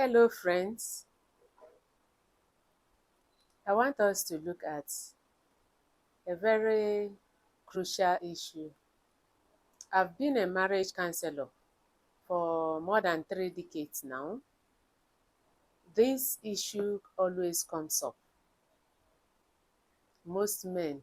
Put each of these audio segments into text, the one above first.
Hello, friends. I want us to look at a very crucial issue. I've been a marriage counselor for more than 3 decades now. This issue always comes up. Most men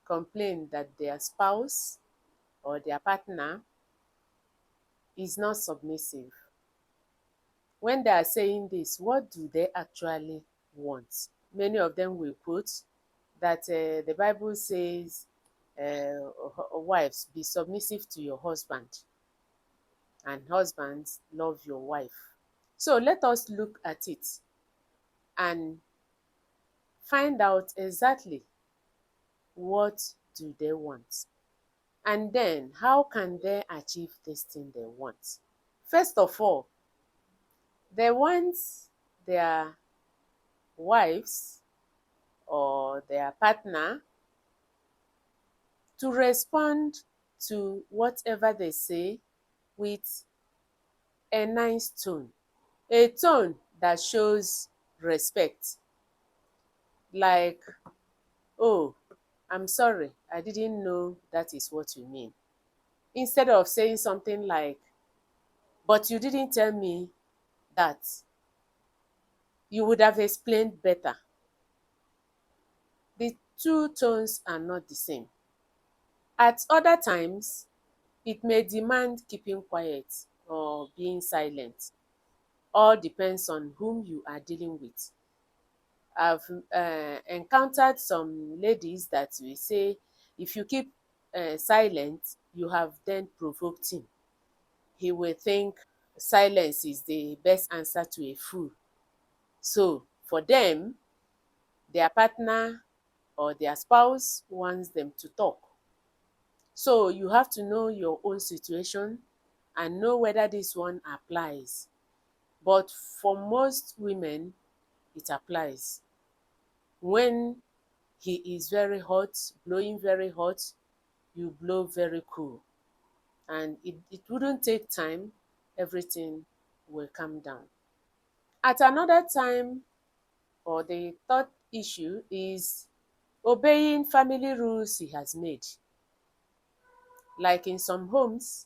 complain that their spouse or their partner is not submissive. When they are saying this, what do they actually want? Many of them will quote that the Bible says, wives, be submissive to your husband, and husbands, love your wife. So let us look at it and find out exactly what do they want, and then how can they achieve this thing they want. First of all, they want their wives or their partner to respond to whatever they say with a nice tone, a tone that shows respect, like, oh, I'm sorry, I didn't know that is what you mean. Instead of saying something like, but you didn't tell me that, you would have explained better. The two tones are not the same. At other times, it may demand keeping quiet or being silent. All depends on whom you are dealing with. I've encountered some ladies that will say, if you keep silent, you have then provoked him. He will think silence is the best answer to a fool. So for them, their partner or their spouse wants them to talk. So you have to know your own situation and know whether this one applies. But for most women, it applies. When he is very hot, blowing very hot, you blow very cool. And it wouldn't take time, everything will calm down. At another time, or the third issue is obeying family rules he has made. Like in some homes,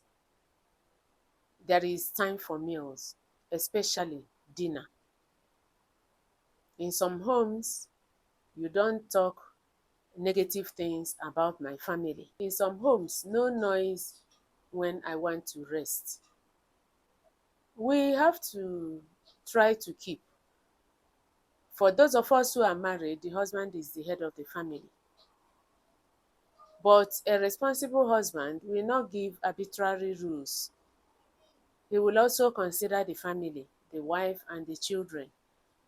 there is time for meals, especially dinner. In some homes, you don't talk negative things about my family. In some homes, no noise when I want to rest. We have to try to keep. For those of us who are married, the husband is the head of the family. But a responsible husband will not give arbitrary rules. He will also consider the family, the wife, and the children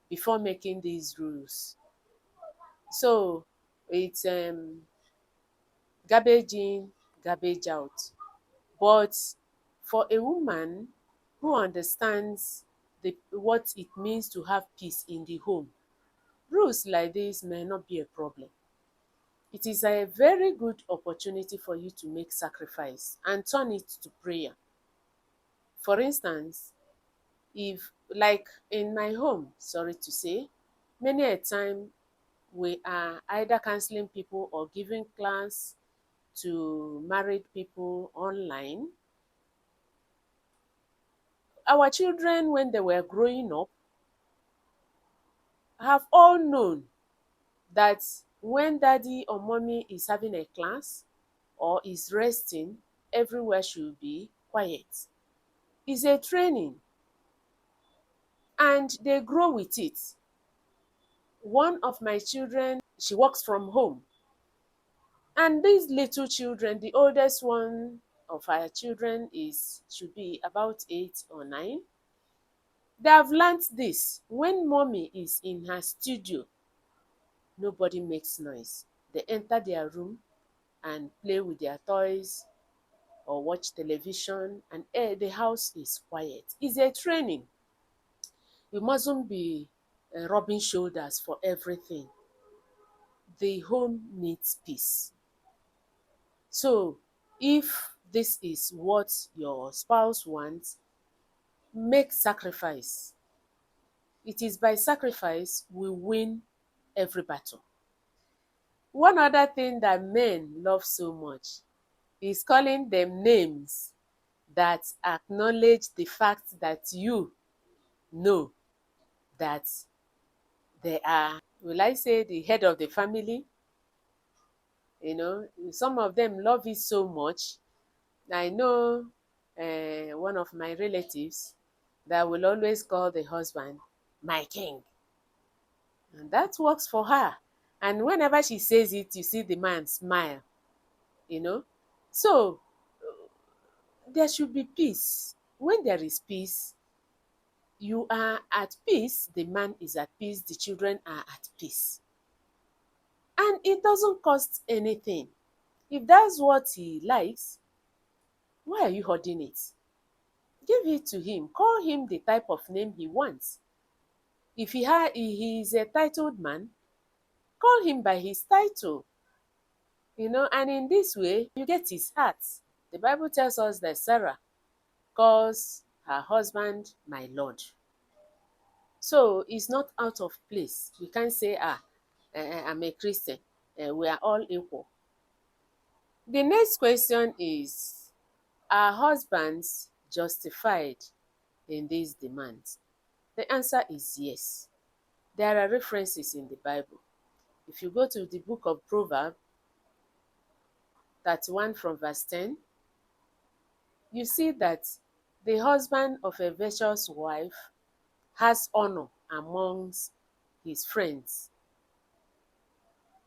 before making these rules. So it's garbage in, garbage out. But for a woman who understands what it means to have peace in the home, rules like this may not be a problem. It is a very good opportunity for you to make sacrifice and turn it to prayer. For instance, if, like in my home, sorry to say, many a time we are either counseling people or giving class to married people online. Our children, when they were growing up, have all known that when daddy or mommy is having a class or is resting, everywhere should be quiet. It's a training and they grow with it. One of my children, she works from home. And these little children, the oldest one of our children is should be about 8 or 9. They have learnt this. When mommy is in her studio, nobody makes noise. They enter their room and play with their toys or watch television, and the house is quiet. It's a training. You mustn't be rubbing shoulders for everything. The home needs peace. So if this is what your spouse wants, make sacrifice. It is by sacrifice we win every battle. One other thing that men love so much is calling them names that acknowledge the fact that you know that they are, will I say, the head of the family. Some of them love it so much. I know one of my relatives that will always call the husband my king, and that works for her. And whenever she says it, you see the man smile, you know. So there should be peace. When there is peace, you are at peace, the man is at peace, the children are at peace. And it doesn't cost anything. If that's what he likes, why are you holding it? Give it to him. Call him the type of name he wants. If he is a titled man, call him by his title. And in this way, you get his heart. The Bible tells us that Sarah calls her husband my Lord. So it's not out of place. We can't say, I'm a Christian. We are all equal. The next question is, are husbands justified in these demands? The answer is yes. There are references in the Bible. If you go to the book of Proverbs, 31 from verse 10, you see that the husband of a virtuous wife has honor amongst his friends,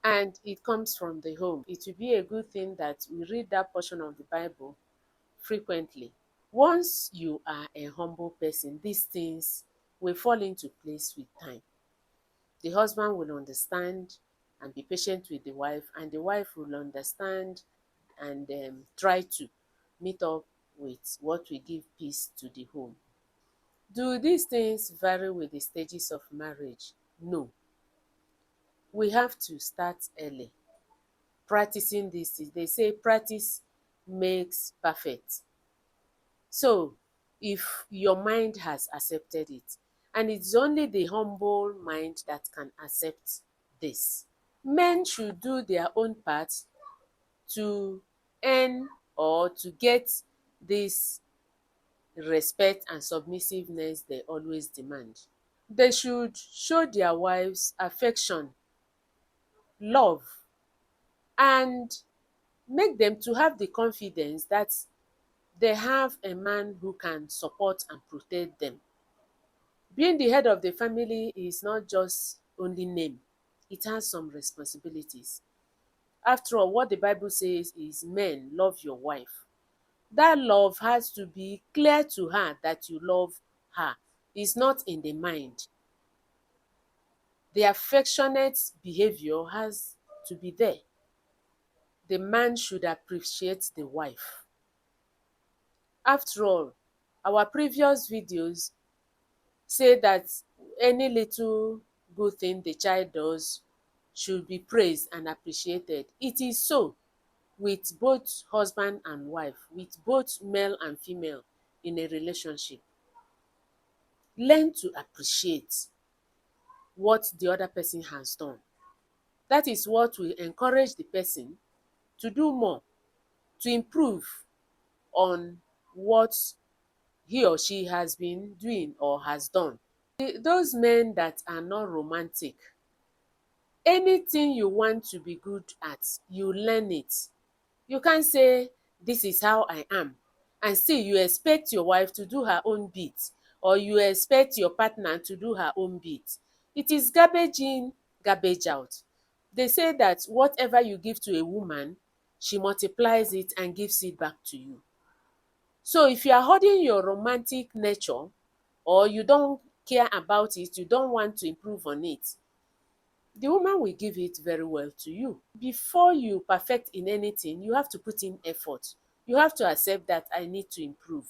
and it comes from the home. It will be a good thing that we read that portion of the Bible frequently. Once you are a humble person, these things will fall into place with time. The husband will understand and be patient with the wife, and the wife will understand and try to meet up with what will give peace to the home. Do these things vary with the stages of marriage? No. We have to start early practicing these things. They say practice makes perfect. So, if your mind has accepted it, and it's only the humble mind that can accept this, men should do their own part to earn or to get this respect and submissiveness they always demand. They should show their wives affection, love, and make them to have the confidence that they have a man who can support and protect them. Being the head of the family is not just only name, it has some responsibilities. After all, what the Bible says is, men, love your wife. That love has to be clear to her that you love her. It's not in the mind. The affectionate behavior has to be there. The man should appreciate the wife. After all, our previous videos say that any little good thing the child does should be praised and appreciated. It is so with both husband and wife, with both male and female in a relationship. Learn to appreciate what the other person has done. That is what will encourage the person to do more, to improve on what he or she has been doing or has done. Those men that are not romantic, anything you want to be good at, you learn it. You can't say, this is how I am, and still you expect your wife to do her own bit, or you expect your partner to do her own bit. It is garbage in, garbage out. They say that whatever you give to a woman, she multiplies it and gives it back to you. So if you are holding your romantic nature, or you don't care about it, you don't want to improve on it, the woman will give it very well to you. Before you perfect in anything, you have to put in effort. You have to accept that I need to improve.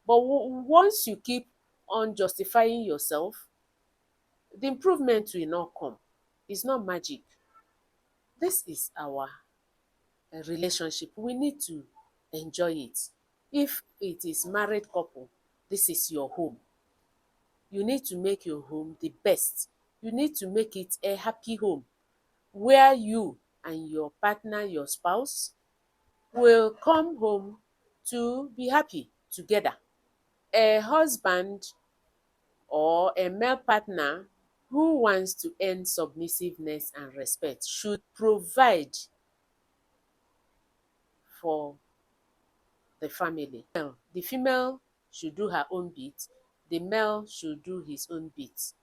But once you keep on justifying yourself, the improvement will not come. It's not magic. This is our relationship. We need to enjoy it. If it is married couple, this is your home. You need to make your home the best. You need to make it a happy home where you and your partner, your spouse, will come home to be happy together. A husband or a male partner who wants to earn submissiveness and respect should provide for the family. The female should do her own bit, the male should do his own bit,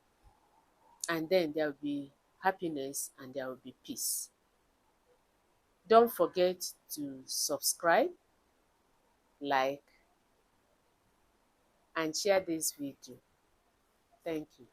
and then there will be happiness and there will be peace. Don't forget to subscribe, like, and share this video. Thank you.